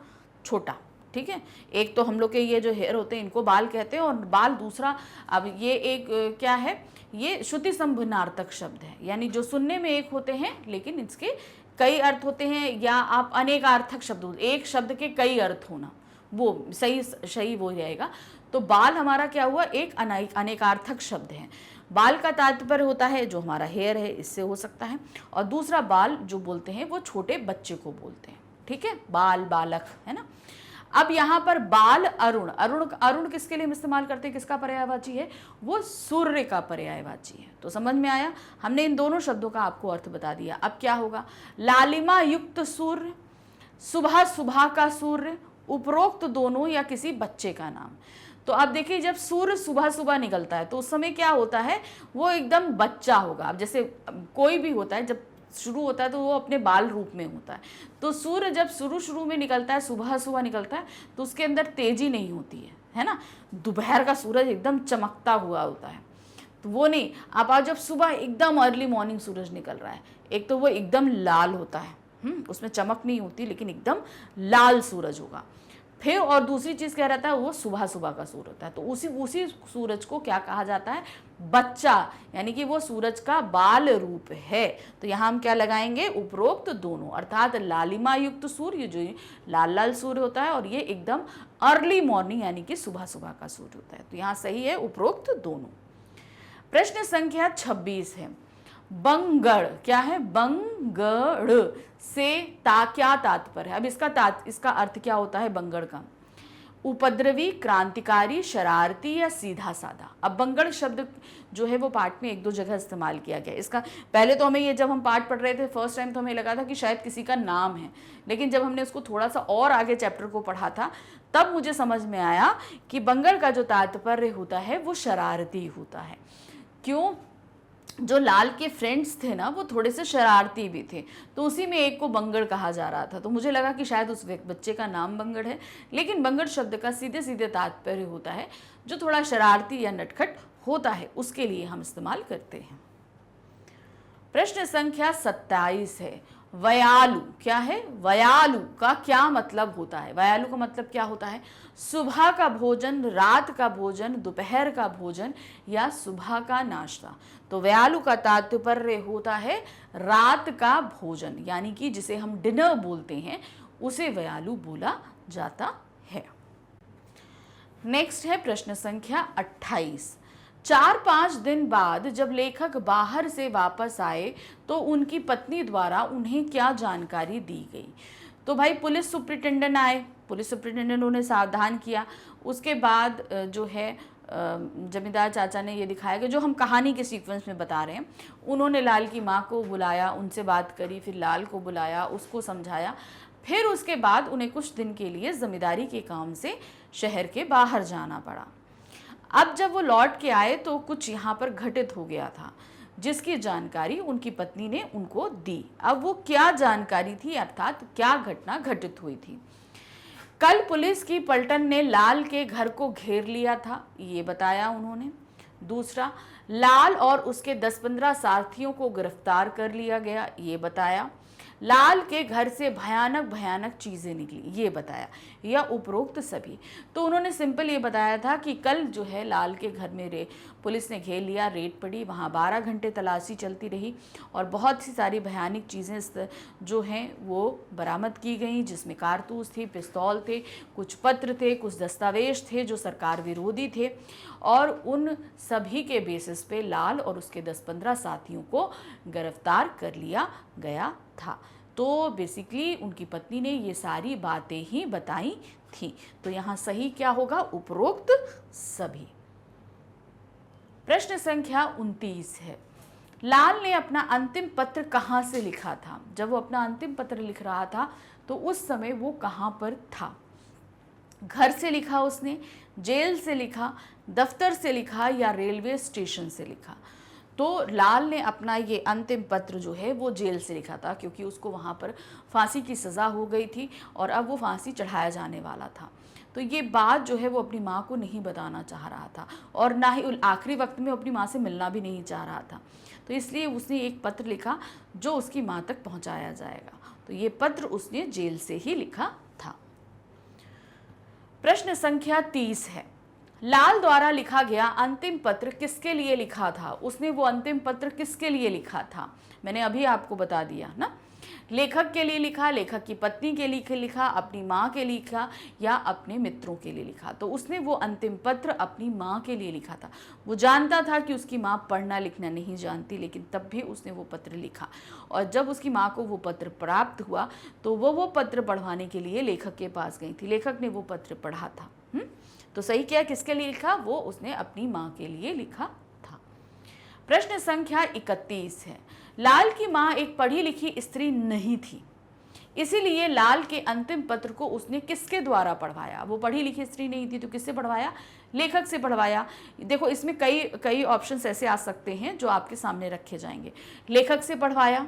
छोटा। ठीक है, एक तो हम लोग के ये जो हेयर होते हैं इनको बाल कहते हैं, और बाल दूसरा, अब ये एक क्या है, ये श्रुति संभनार्थक शब्द है, यानी जो सुनने में एक होते हैं लेकिन इसके कई अर्थ होते हैं, या आप अनेकार्थक शब्द, एक शब्द के कई अर्थ होना, वो सही वो रहेगा। तो बाल हमारा क्या हुआ, एक अनेकार्थक शब्द है। बाल का तात्पर्य होता है जो हमारा हेयर है, इससे हो सकता है, और दूसरा बाल जो बोलते हैं वो छोटे बच्चे को बोलते हैं। ठीक है, बाल, बालक, है ना। अब यहाँ पर बाल अरुण, अरुण किसके लिए हम इस्तेमाल करते हैं, किसका पर्यायवाची है, वो सूर्य का पर्यायवाची है। तो समझ में आया, हमने इन दोनों शब्दों का आपको अर्थ बता दिया। अब क्या होगा, लालिमा युक्त सूर्य, सुबह सुबह का सूर्य, उपरोक्त दोनों या किसी बच्चे का नाम। तो अब देखिए, जब सूर्य सुबह सुबह निकलता है तो उस समय क्या होता है, वो एकदम बच्चा होगा। अब जैसे कोई भी होता है, जब शुरू होता है तो वो अपने बाल रूप में होता है। तो सूर्य जब शुरू में निकलता है, सुबह सुबह निकलता है, तो उसके अंदर तेजी नहीं होती है ना। दोपहर का सूरज एकदम चमकता हुआ होता है, तो वो नहीं। आप आज जब सुबह एकदम अर्ली मॉर्निंग सूरज निकल रहा है, एक तो वो एकदम लाल होता है, उसमें चमक नहीं होती, लेकिन एकदम लाल सूरज होगा। फिर और दूसरी चीज़ क्या रहता है, वो सुबह सुबह का सूरज होता है। तो उसी सूरज को क्या कहा जाता है, बच्चा, यानी कि वो सूरज का बाल रूप है। तो यहाँ हम क्या लगाएंगे, उपरोक्त दोनों, अर्थात लालिमा युक्त सूर्य, जो लाल लाल सूर्य होता है, और ये एकदम अर्ली मॉर्निंग यानी कि सुबह सुबह का सूर्य होता है। तो यहाँ सही है उपरोक्त दोनों। प्रश्न संख्या 26 है, बंगड़ क्या है, बंगड़ से क्या तात्पर्य है। अब इसका अर्थ क्या होता है बंगड़ का, उपद्रवी, क्रांतिकारी, शरारती या सीधा साधा। अब बंगड़ शब्द जो है वो पाठ में एक दो जगह इस्तेमाल किया गया। इसका पहले तो हमें ये, जब हम पाठ पढ़ रहे थे फर्स्ट टाइम, तो हमें लगा था कि शायद किसी का नाम है, लेकिन जब हमने उसको थोड़ा सा और आगे चैप्टर को पढ़ा था तब मुझे समझ में आया कि बंगड़ का जो तात्पर्य होता है वो शरारती होता है। क्यों, जो लाल के फ्रेंड्स थे ना, वो थोड़े से शरारती भी थे, तो उसी में एक को बंगड़ कहा जा रहा था। तो मुझे लगा कि शायद उस बच्चे का नाम बंगड़ है, लेकिन बंगड़ शब्द का सीधे सीधे तात्पर्य होता है जो थोड़ा शरारती या नटखट होता है, उसके लिए हम इस्तेमाल करते हैं। प्रश्न संख्या 27 है, वयालु क्या है, वयालु का क्या मतलब होता है। वयालु का मतलब क्या होता है, सुबह का भोजन, रात का भोजन, दोपहर का भोजन या सुबह का नाश्ता। तो वयालु का तात्पर्य होता है रात का भोजन, यानी कि जिसे हम डिनर बोलते हैं उसे वयालु बोला जाता है। नेक्स्ट है प्रश्न संख्या 28, 4-5 दिन बाद जब लेखक बाहर से वापस आए तो उनकी पत्नी द्वारा उन्हें क्या जानकारी दी गई। तो भाई पुलिस सुप्रिंटेंडेंट आए, पुलिस सुप्रिंटेंडेंट उन्हें सावधान किया। उसके बाद जो है जमींदार चाचा ने ये दिखाया कि जो हम कहानी के सीक्वेंस में बता रहे हैं, उन्होंने लाल की माँ को बुलाया, उनसे बात करी, फिर लाल को बुलाया, उसको समझाया, फिर उसके बाद उन्हें कुछ दिन के लिए जमींदारी के काम से शहर के बाहर जाना पड़ा। अब जब वो लौट के आए तो कुछ यहाँ पर घटित हो गया था, जिसकी जानकारी उनकी पत्नी ने उनको दी। अब वो क्या जानकारी थी, अर्थात क्या घटना घटित हुई थी। कल पुलिस की पलटन ने लाल के घर को घेर लिया था, ये बताया उन्होंने। दूसरा, लाल और उसके 10-15 साथियों को गिरफ्तार कर लिया गया, ये बताया। लाल के घर से भयानक भयानक चीज़ें निकली, ये बताया, या उपरोक्त सभी। तो उन्होंने सिंपल ये बताया था कि कल जो है लाल के घर में पुलिस ने घेर लिया, रेड पड़ी, वहाँ 12 घंटे तलाशी चलती रही और बहुत सी सारी भयानक चीज़ें जो हैं वो बरामद की गई, जिसमें कारतूस थी, पिस्तौल थे, कुछ पत्र थे, कुछ दस्तावेज थे जो सरकार विरोधी थे, और उन सभी के बेसिस पे लाल और उसके 10-15 साथियों को गिरफ्तार कर लिया गया था। तो बेसिकली उनकी पत्नी ने ये सारी बातें ही बताई थी। तो यहाँ सही क्या होगा? उपरोक्त सभी। प्रश्न संख्या 29 है, लाल ने अपना अंतिम पत्र कहाँ से लिखा था? जब वो अपना अंतिम पत्र लिख रहा था तो उस समय वो कहाँ पर था? घर से लिखा उसने, जेल से लिखा, दफ्तर से लिखा, या रेलवे स्टेशन से लिखा? तो लाल ने अपना ये अंतिम पत्र जो है वो जेल से लिखा था, क्योंकि उसको वहाँ पर फांसी की सज़ा हो गई थी और अब वो फांसी चढ़ाया जाने वाला था। तो ये बात जो है वो अपनी माँ को नहीं बताना चाह रहा था, और ना ही आखिरी वक्त में अपनी माँ से मिलना भी नहीं चाह रहा था। तो इसलिए उसने एक पत्र लिखा जो उसकी माँ तक पहुँचाया जाएगा। तो ये पत्र उसने जेल से ही लिखा था। प्रश्न संख्या 30 है, लाल द्वारा लिखा गया अंतिम पत्र किसके लिए लिखा था? उसने वो अंतिम पत्र किसके लिए लिखा था? मैंने अभी आपको बता दिया ना। लेखक के लिए लिखा, लेखक की पत्नी के लिए लिखा, अपनी माँ के लिए लिखा, या अपने मित्रों के लिए लिखा? तो उसने वो अंतिम पत्र अपनी माँ के लिए लिखा था। वो जानता था कि उसकी माँ पढ़ना लिखना नहीं जानती, लेकिन तब भी उसने वो पत्र लिखा, और जब उसकी माँ को वो पत्र प्राप्त हुआ तो वो पत्र पढ़वाने के लिए लेखक के पास गई थी। लेखक ने वो पत्र पढ़ा था। तो सही क्या, किसके लिए लिखा? वो उसने अपनी माँ के लिए लिखा था। प्रश्न संख्या 31 है, लाल की माँ एक पढ़ी लिखी स्त्री नहीं थी, इसीलिए लाल के अंतिम पत्र को उसने किसके द्वारा पढ़वाया? वो पढ़ी लिखी स्त्री नहीं थी तो किससे पढ़वाया? लेखक से पढ़वाया। देखो इसमें कई ऑप्शंस ऐसे आ सकते हैं जो आपके सामने रखे जाएंगे। लेखक से पढ़वाया,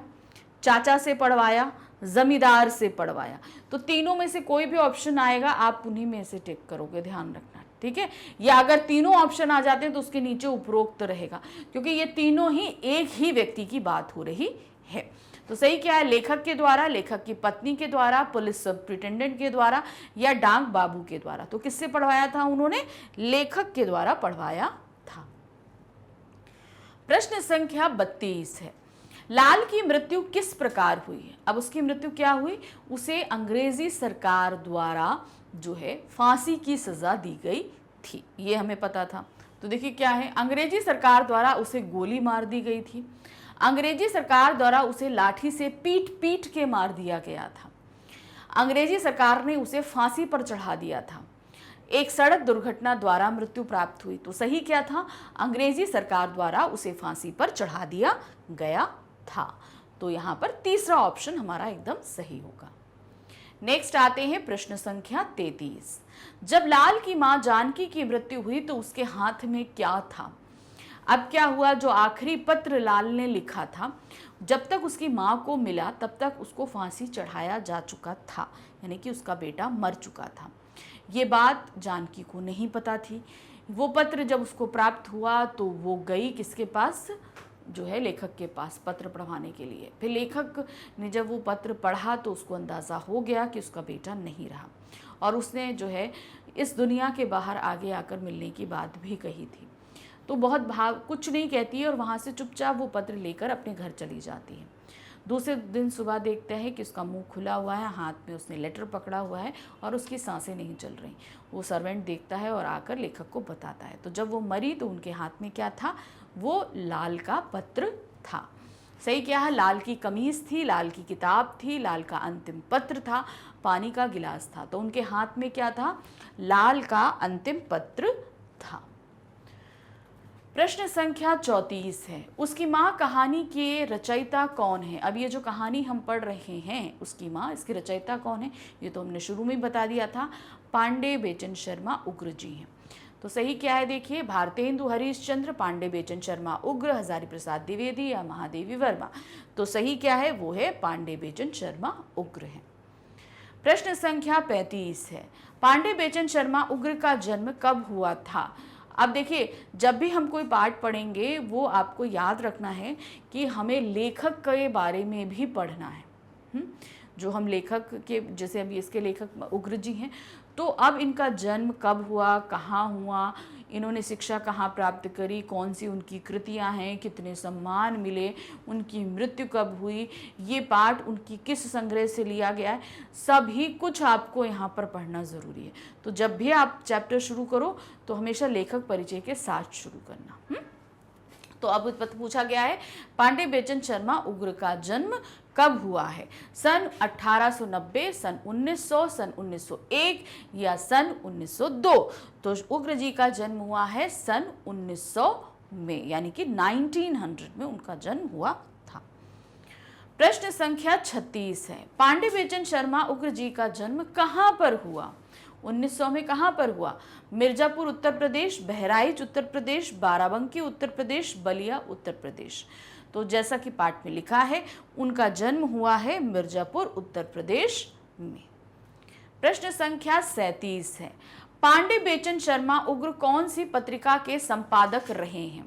चाचा से पढ़वाया, जमींदार से पढ़वाया। तो तीनों में से कोई भी ऑप्शन आएगा, आप उन्हीं में से टिक करोगे, ध्यान रखना, ठीक है। या अगर तीनों ऑप्शन आ जाते हैं तो उसके नीचे उपरोक्त रहेगा, क्योंकि ये तीनों ही एक ही व्यक्ति की बात हो रही है। तो सही क्या है? लेखक के द्वारा, लेखक की पत्नी के द्वारा, पुलिस सुपरिटेंडेंट के द्वारा, या डाक बाबू के द्वारा? तो किससे पढ़वाया था उन्होंने? लेखक के द्वारा पढ़वाया था। प्रश्न संख्या 32 है, लाल की मृत्यु किस प्रकार हुई है? अब उसकी मृत्यु क्या हुई? उसे अंग्रेजी सरकार द्वारा जो है फांसी की सजा दी गई थी, ये हमें पता था। तो देखिए क्या है, अंग्रेजी सरकार द्वारा उसे गोली मार दी गई थी। अंग्रेजी सरकार द्वारा उसे लाठी से पीट पीट के मार दिया गया था। अंग्रेजी सरकार ने उसे फांसी पर चढ़ा दिया था। एक सड़क दुर्घटना द्वारा मृत्यु प्राप्त हुई। तो सही क्या था? अंग्रेजी सरकार द्वारा उसे फांसी पर चढ़ा दिया गया था। तो यहाँ पर तीसरा ऑप्शन हमारा एकदम सही होगा। नेक्स्ट आते हैं प्रश्न संख्या 33। जब लाल की मां जानकी की मृत्यु हुई तो उसके हाथ में क्या था? अब क्या हुआ, जो आखिरी पत्र लाल ने लिखा था, जब तक उसकी मां को मिला तब तक उसको फांसी चढ़ाया जा चुका था, यानी कि उसका बेटा मर चुका था। ये बात जानकी को नहीं पता थी। वो पत्र जब उसको प्राप्त हुआ तो वो गई किसके पास? जो है लेखक के पास, पत्र पढ़वाने के लिए। फिर लेखक ने जब वो पत्र पढ़ा तो उसको अंदाज़ा हो गया कि उसका बेटा नहीं रहा, और उसने जो है इस दुनिया के बाहर आगे आकर मिलने की बात भी कही थी। तो बहुत कुछ नहीं कहती है और वहाँ से चुपचाप वो पत्र लेकर अपने घर चली जाती है। दूसरे दिन सुबह देखते हैं कि उसका मुंह खुला हुआ है, हाथ में उसने लेटर पकड़ा हुआ है और उसकी सांसें नहीं चल रही। वो सर्वेंट देखता है और आकर लेखक को बताता है। तो जब वो मरी तो उनके हाथ में क्या था? वो लाल का पत्र था। सही क्या है? लाल की कमीज थी, लाल की किताब थी, लाल का अंतिम पत्र था, पानी का गिलास था। तो उनके हाथ में क्या था? लाल का अंतिम पत्र था। प्रश्न संख्या 34 है, उसकी माँ कहानी के रचयिता कौन है? अब ये जो कहानी हम पढ़ रहे हैं उसकी माँ, इसकी रचयिता कौन है? ये तो हमने शुरू में ही बता दिया था, पांडे बेचन शर्मा उग्र जी हैं। तो सही क्या है? देखिए, भारतेंदु हरिश्चंद्र, पांडे बेचन शर्मा उग्र, हजारी प्रसाद द्विवेदी या महादेवी वर्मा। तो सही क्या है? वो है पांडे बेचन शर्मा उग्र है। प्रश्न संख्या 35 है, पांडे बेचन शर्मा उग्र का जन्म कब हुआ था? अब देखिए, जब भी हम कोई पाठ पढ़ेंगे वो आपको याद रखना है कि हमें लेखक के बारे में भी पढ़ना है। जो हम लेखक के, जैसे अभी इसके लेखक उग्र जी हैं, तो अब इनका जन्म कब हुआ, कहाँ हुआ, इन्होंने शिक्षा कहाँ प्राप्त करी, कौन सी उनकी कृतियाँ हैं, कितने सम्मान मिले, उनकी मृत्यु कब हुई, ये पाठ उनकी किस संग्रह से लिया गया है, सभी कुछ आपको यहाँ पर पढ़ना ज़रूरी है। तो जब भी आप चैप्टर शुरू करो तो हमेशा लेखक परिचय के साथ शुरू करना। तो अब पूछा गया है, पांडे बेचन शर्मा उग्र का जन्म कब हुआ है? सन 1890, सन 1900, सन 1901 या सन 1902? तो उग्र जी का जन्म हुआ है सन 1900 में, यानी कि 1900 में उनका जन्म हुआ था। प्रश्न संख्या 36 है, पांडे बेचन शर्मा उग्र जी का जन्म कहाँ पर हुआ? 1900 में कहाँ पर हुआ? मिर्जापुर उत्तर प्रदेश, बहराइच उत्तर प्रदेश, बाराबंकी उत्तर प्रदेश, बलिया उत्तर प्रदेश। तो जैसा कि पाठ में लिखा है, उनका जन्म हुआ है मिर्जापुर उत्तर प्रदेश में। प्रश्न संख्या 37 है, पांडे बेचन शर्मा उग्र कौन सी पत्रिका के संपादक रहे हैं?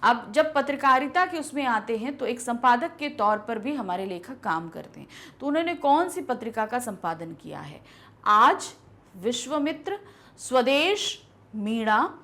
अब जब पत्रकारिता के उसमें आते हैं तो एक संपादक के तौर पर भी हमारे लेखक काम करते हैं। तो उन्होंने कौन सी पत्रिका का संपादन किया है? आज, विश्वमित्र, स्वदेश, मीणा,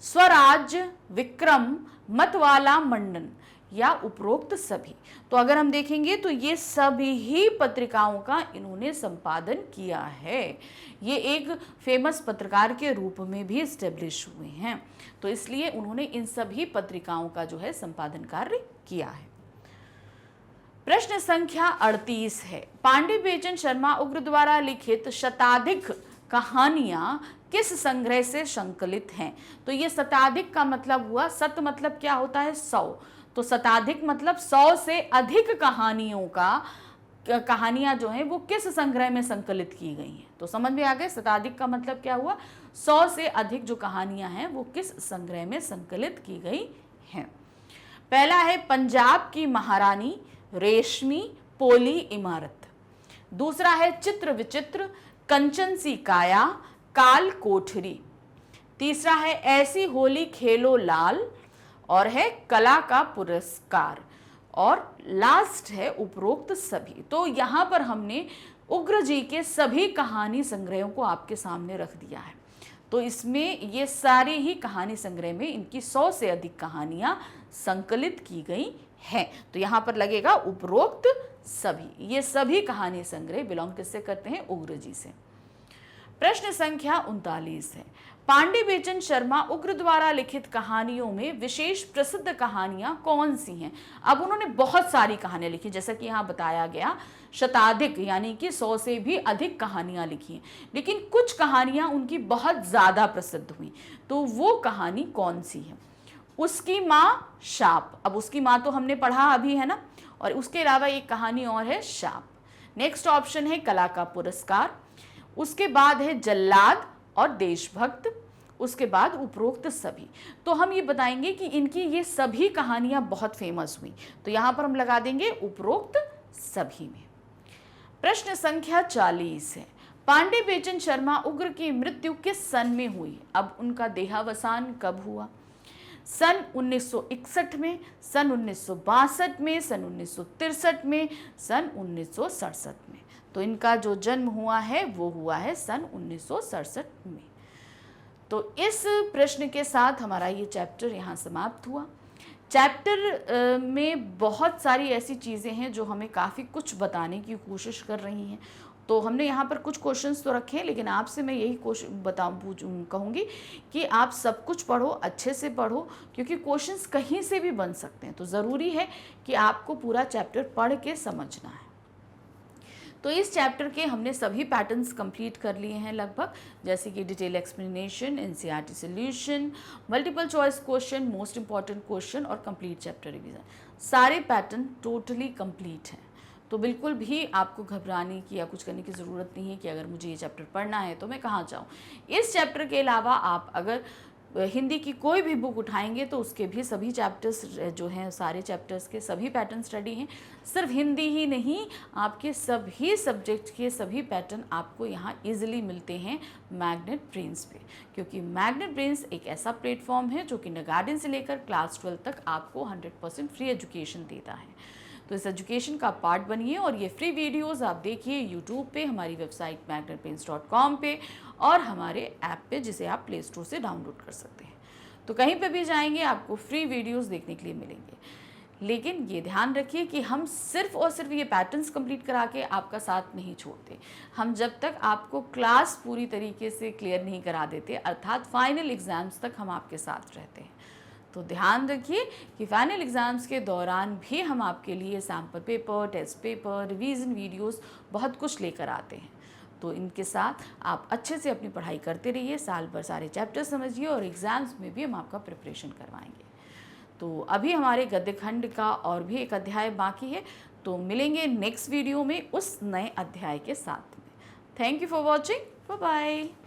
स्वराज्य, विक्रम, मतवाला, मंडन या उपरोक्त सभी? तो अगर हम देखेंगे तो ये सभी ही पत्रिकाओं का इन्होंने संपादन किया है। ये एक फेमस पत्रकार के रूप में भी एस्टेब्लिश हुए हैं, तो इसलिए उन्होंने इन सभी पत्रिकाओं का जो है संपादन कार्य किया है। प्रश्न संख्या 38 है, पांडे बेचन शर्मा उग्र द्वारा लिखित शताधिक कहानियां किस संग्रह से संकलित हैं? तो ये शताधिक का मतलब हुआ, शत मतलब क्या होता है? 100। तो शताधिक मतलब 100 से अधिक कहानियां जो हैं वो किस संग्रह में संकलित की गई हैं? तो समझ में आ गए, शताधिक का मतलब क्या हुआ? 100 से अधिक जो कहानियां हैं वो किस संग्रह में संकलित की गई हैं? पहला है पंजाब की महारानी, रेशमी, पोली इमारत। दूसरा है चित्र विचित्र, कंचन सी काया, काल कोठरी। तीसरा है ऐसी होली खेलो लाल, और है कला का पुरस्कार, और लास्ट है उपरोक्त सभी। तो यहाँ पर हमने उग्र जी के सभी कहानी संग्रहों को आपके सामने रख दिया है। तो इसमें ये सारी ही कहानी संग्रह में इनकी 100 से अधिक कहानियां संकलित की गई हैं। तो यहाँ पर लगेगा उपरोक्त सभी। ये सभी कहानी संग्रह बिलोंग किससे करते हैं? उग्र जी से। प्रश्न संख्या 39 है, पांडे बेचन शर्मा उग्र द्वारा लिखित कहानियों में विशेष प्रसिद्ध कहानियां कौन सी हैं? अब उन्होंने बहुत सारी कहानियां लिखी, जैसा कि यहाँ बताया गया, शताधिक यानी कि 100 से भी अधिक कहानियां लिखी हैं, लेकिन कुछ कहानियां उनकी बहुत ज्यादा प्रसिद्ध हुई। तो वो कहानी कौन सी है? उसकी माँ, शाप। अब उसकी माँ तो हमने पढ़ा अभी, है ना, और उसके अलावा एक कहानी और है, शाप। नेक्स्ट ऑप्शन है कला का पुरस्कार, उसके बाद है जल्लाद और देशभक्त, उसके बाद उपरोक्त सभी। तो हम ये बताएंगे कि इनकी ये सभी कहानियां बहुत फेमस हुई, तो यहां पर हम लगा देंगे उपरोक्त सभी में। प्रश्न संख्या 40 है, पांडे बेचन शर्मा उग्र की मृत्यु किस सन में हुई? अब उनका देहावसान कब हुआ? सन 1961 में, सन 1962 में, सन 1963 में, सन 1967 में। तो इनका जो जन्म हुआ है वो हुआ है सन 1967 में। तो इस प्रश्न के साथ हमारा ये चैप्टर यहाँ समाप्त हुआ। चैप्टर में बहुत सारी ऐसी चीज़ें हैं जो हमें काफ़ी कुछ बताने की कोशिश कर रही हैं। तो हमने यहाँ पर कुछ क्वेश्चंस तो रखे हैं, लेकिन आपसे मैं यही कहूँगी कि आप सब कुछ पढ़ो, अच्छे से पढ़ो, क्योंकि क्वेश्चंस कहीं से भी बन सकते हैं। तो ज़रूरी है कि आपको पूरा चैप्टर पढ़ के समझना है। तो इस चैप्टर के हमने सभी पैटर्न्स कंप्लीट कर लिए हैं लगभग, जैसे कि detail explanation, NCERT solution, multiple choice question, most important question और कंप्लीट चैप्टर रिवीजन। सारे पैटर्न टोटली कंप्लीट हैं। तो बिल्कुल भी आपको घबराने की या कुछ करने की ज़रूरत नहीं है कि अगर मुझे ये चैप्टर पढ़ना है तो मैं कहाँ जाऊँ। इस चैप्टर के अलावा आप अगर हिंदी की कोई भी बुक उठाएंगे तो उसके भी सभी चैप्टर्स जो हैं, सारे चैप्टर्स के सभी पैटर्न स्टडी हैं। सिर्फ हिंदी ही नहीं, आपके सभी सब्जेक्ट के सभी पैटर्न आपको यहाँ इजीली मिलते हैं मैग्नेट ब्रेन्स पे, क्योंकि मैग्नेट ब्रेन्स एक ऐसा प्लेटफॉर्म है जो किंडरगार्टन से लेकर क्लास 12 तक आपको 100% फ्री एजुकेशन देता है। तो इस एजुकेशन का पार्ट बनिए और ये फ्री वीडियोस आप देखिए यूट्यूब पे, हमारी वेबसाइट magnetbrains.com पे और हमारे ऐप पे, जिसे आप प्ले स्टोर से डाउनलोड कर सकते हैं। तो कहीं पे भी जाएंगे आपको फ्री वीडियोस देखने के लिए मिलेंगे। लेकिन ये ध्यान रखिए कि हम सिर्फ और सिर्फ ये पैटर्न्स कंप्लीट करा के आपका साथ नहीं छोड़ते। हम जब तक आपको क्लास पूरी तरीके से क्लियर नहीं करा देते, अर्थात फाइनल एग्ज़ाम्स तक हम आपके साथ रहते हैं। तो ध्यान रखिए कि फाइनल एग्ज़ाम्स के दौरान भी हम आपके लिए sample paper, test paper, revision videos बहुत कुछ लेकर आते हैं। तो इनके साथ आप अच्छे से अपनी पढ़ाई करते रहिए, साल भर सारे चैप्टर समझिए और एग्ज़ाम्स में भी हम आपका प्रिपरेशन करवाएंगे। तो अभी हमारे गद्य खंड का और भी एक अध्याय बाकी है, तो मिलेंगे नेक्स्ट वीडियो में उस नए अध्याय के साथ में। Thank you for watching, bye bye.